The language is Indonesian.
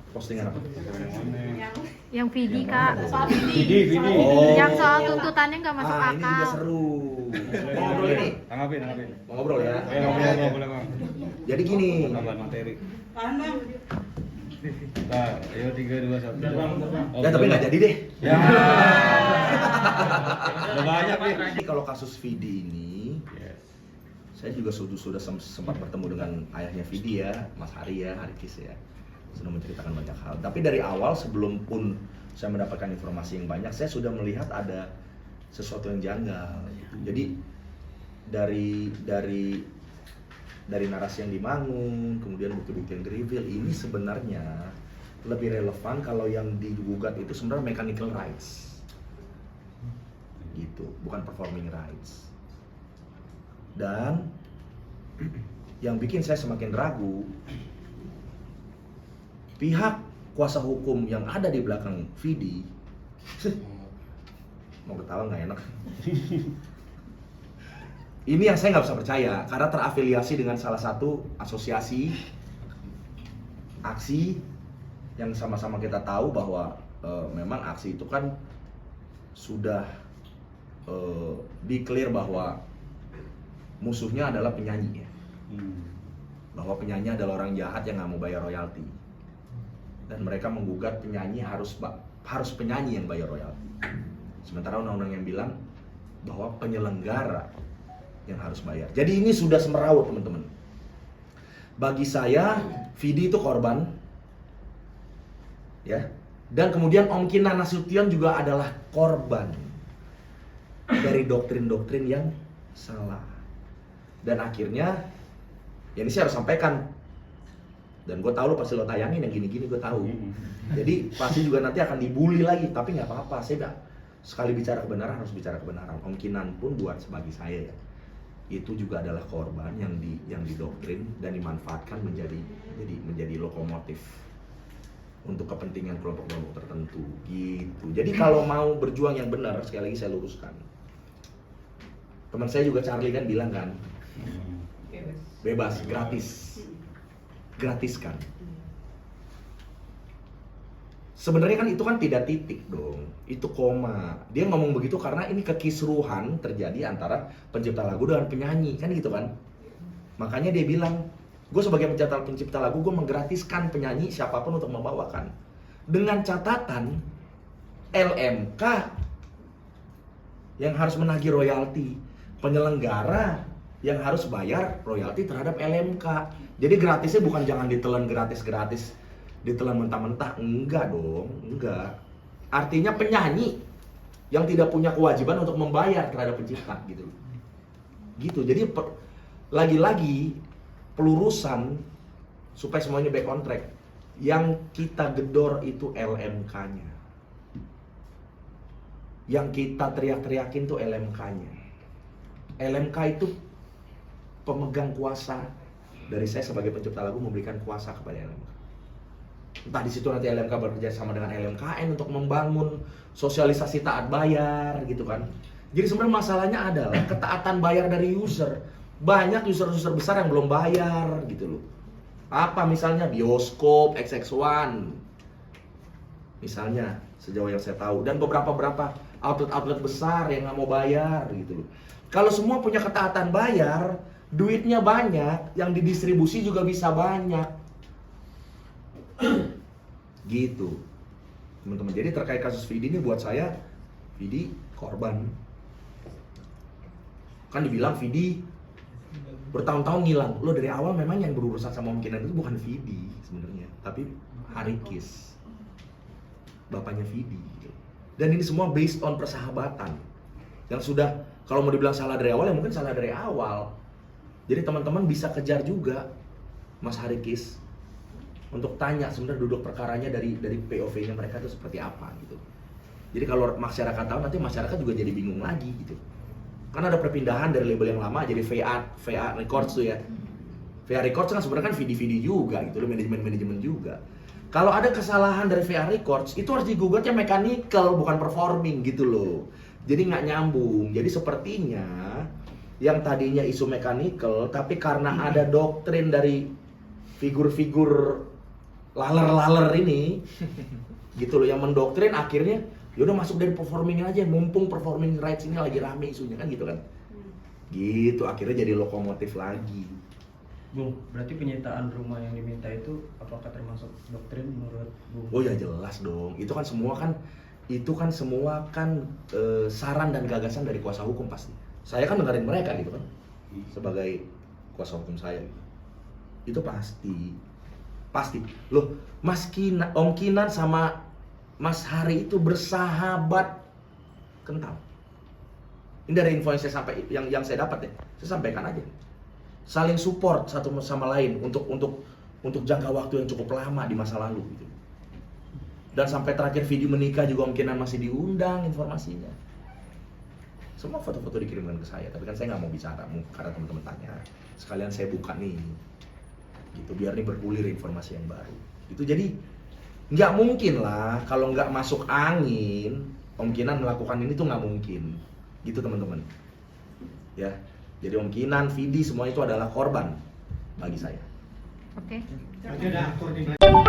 Postingan apa? Yang Vidi kak. Soal Vidi. Vidi. Oh. Yang soal tuntutannya nggak masuk Ini juga akal. seru. Mau ngobrol ini? Tanggapin. Mau ngobrol ya? Boleh. Jadi gini. Tambahan materi. Pandang. Nah, ayo 3, 2, 1. Ya tapi nggak jadi deh. Ya. Udah banyak nih. Jadi kalau kasus Vidi ini, Yes. saya juga sudah sempat bertemu dengan ayahnya Vidi ya, Mas Hari ya, Harikis ya. Sudah menceritakan banyak hal. Tapi dari awal sebelum pun saya mendapatkan informasi yang banyak, saya sudah melihat ada sesuatu yang janggal. Jadi dari narasi yang dibangun, kemudian bukti-bukti yang di-reveal, ini sebenarnya lebih relevan kalau yang digugat itu sebenarnya mechanical rights. Gitu, bukan performing rights. Dan yang bikin saya semakin ragu, pihak kuasa hukum yang ada di belakang Vidi, mau ketawa nggak enak. Ini yang saya nggak bisa percaya karena terafiliasi dengan salah satu asosiasi aksi yang sama-sama kita tahu bahwa memang aksi itu kan sudah declare bahwa musuhnya adalah penyanyi ya. Bahwa penyanyi adalah orang jahat yang nggak mau bayar royalti. Dan mereka menggugat penyanyi harus penyanyi yang bayar royalti. Sementara undang-undang yang bilang bahwa penyelenggara yang harus bayar. Jadi ini sudah semeraut teman-teman. Bagi saya, Vidi itu korban, ya. Dan kemudian Om Kinan Nasution juga adalah korban dari doktrin-doktrin yang salah. Dan akhirnya, ya ini saya harus sampaikan. Dan gue tahu lo pasti lo tayangin yang gini-gini, gue tahu. Jadi pasti juga nanti akan dibully lagi, tapi nggak apa-apa. Saya sekali bicara kebenaran harus bicara kebenaran. Om Kinan pun buat sebagai saya ya, itu juga adalah korban yang didoktrin dan dimanfaatkan menjadi lokomotif untuk kepentingan kelompok-kelompok tertentu gitu. Jadi kalau mau berjuang yang benar, sekali lagi saya luruskan. Teman saya juga Charlie kan bilang kan, bebas, gratiskan. Sebenarnya kan itu kan tidak titik dong, itu koma. Dia ngomong begitu karena ini kekisruhan terjadi antara pencipta lagu dengan penyanyi, kan gitu kan. Makanya dia bilang, gue sebagai pencipta lagu, gue menggratiskan penyanyi siapapun untuk membawakan. Dengan catatan LMK yang harus menagih royalti, penyelenggara yang harus bayar royalti terhadap LMK. Jadi gratisnya bukan jangan ditelan gratis-gratis, ditelan mentah-mentah, enggak dong, enggak. Artinya penyanyi yang tidak punya kewajiban untuk membayar terhadap pencipta gitu. Gitu. Jadi lagi-lagi pelurusan supaya semuanya back on track. Yang kita gedor itu LMK-nya. Yang kita teriak-teriakin tuh LMK-nya. LMK itu pemegang kuasa. Dari saya sebagai pencipta lagu memberikan kuasa kepada LMK. Entah di situ nanti LMK bekerja sama dengan LMKN untuk membangun sosialisasi taat bayar gitu kan. Jadi sebenarnya masalahnya adalah ketaatan bayar dari user. Banyak user-user besar yang belum bayar gitu loh. Apa misalnya bioskop, XX1 misalnya sejauh yang saya tahu, dan beberapa outlet-outlet besar yang nggak mau bayar gitu loh. Kalau semua punya ketaatan bayar, duitnya banyak, yang didistribusi juga bisa banyak. Gitu teman-teman. Jadi terkait kasus Vidi ini buat saya, Vidi korban. Kan dibilang Vidi bertahun-tahun ngilang. Lo dari awal memang yang berurusan sama Om Kinan itu bukan Vidi sebenarnya, tapi Harikis, bapaknya Vidi. Dan ini semua based on persahabatan yang sudah, kalau mau dibilang salah dari awal, ya mungkin salah dari awal. Jadi teman-teman bisa kejar juga Mas Harikis untuk tanya sebenarnya duduk perkaranya dari POV-nya mereka itu seperti apa gitu. Jadi kalau masyarakat tahu, nanti masyarakat juga jadi bingung lagi gitu. Karena ada perpindahan dari label yang lama jadi VA Records tuh ya. VA Records kan sebenarnya kan Vidi juga gitu loh, manajemen juga. Kalau ada kesalahan dari VA Records, itu harus digugatnya mechanical, bukan performing gitu loh. Jadi nggak nyambung. Jadi sepertinya yang tadinya isu mechanical, tapi karena ada doktrin dari figur-figur laler ini gitu loh yang mendoktrin akhirnya yaudah masuk dari performing aja, mumpung performing rights ini lagi rame isunya kan gitu kan. Gitu akhirnya jadi lokomotif lagi. Bung, berarti penyitaan rumah yang diminta itu apakah termasuk doktrin menurut Bung? Oh ya jelas dong. Itu kan semua kan saran dan gagasan dari kuasa hukum pasti. Saya kan dengerin mereka gitu kan. Sebagai kuasa hukum saya gitu. Itu pasti. Loh, Om Kinan sama Mas Hari itu bersahabat kental. Ini dari info yang saya dapat ya. Saya sampaikan aja. Saling support satu sama lain untuk jangka waktu yang cukup lama di masa lalu gitu. Dan sampai terakhir video menikah juga Om Kinan masih diundang informasinya. Semua foto-foto dikirimkan ke saya, tapi kan saya nggak mau bicara karena teman-teman tanya. Sekalian saya buka nih, gitu biar nih bergulir informasi yang baru. Itu jadi nggak mungkin lah kalau nggak masuk angin Om Kinan melakukan ini tuh nggak mungkin, gitu teman-teman. Ya, jadi Om Kinan, Vidi semua itu adalah korban bagi saya. Oke. Berarti ada aktor di belakang.